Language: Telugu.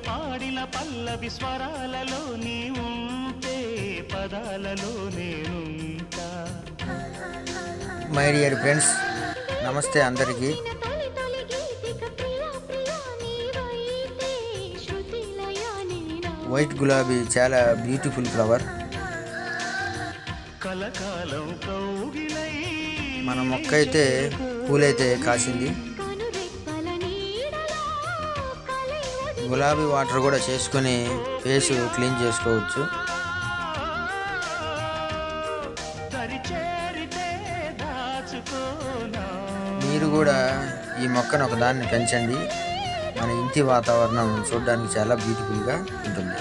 పాడిన పల్లవి స్వరాలలో నీ ఉంటే పదాలలో నేనుంటా. మై డియర్ ఫ్రెండ్స్, నమస్తే అందరికీ. వైట్ గులాబీ చాలా బ్యూటిఫుల్ ఫ్లవర్. మన మొక్క అయితే పూలైతే కాసింది. గులాబీ వాటర్ కూడా చేసుకొని ఫేస్ క్లీన్ చేసుకోవచ్చు. మీరు కూడా ఈ మొక్కను ఒకదాన్ని పెంచండి. మన ఇంటి వాతావరణం చూడడానికి చాలా బ్యూటిఫుల్గా ఉంటుంది.